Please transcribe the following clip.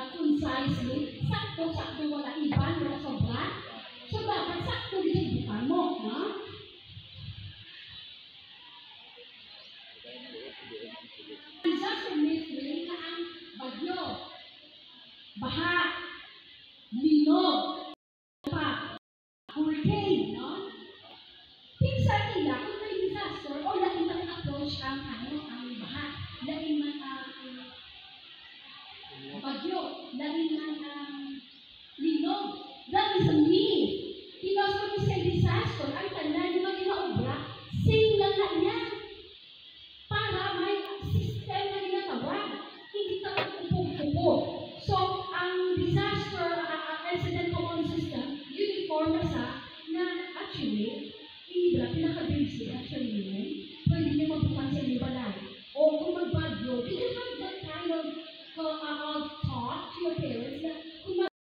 concisely, sakto-sakto, wala iban, wala sobra. So, dapat sakto din bukan mo, no? Disaster means na ang bagyo, baha, linog, hurricane, no? Pinsan nila, kung may disaster, o lain man approach ang baha, lain man bagyo, lain man linog. That is a myth. Because when you say disaster, ang tanda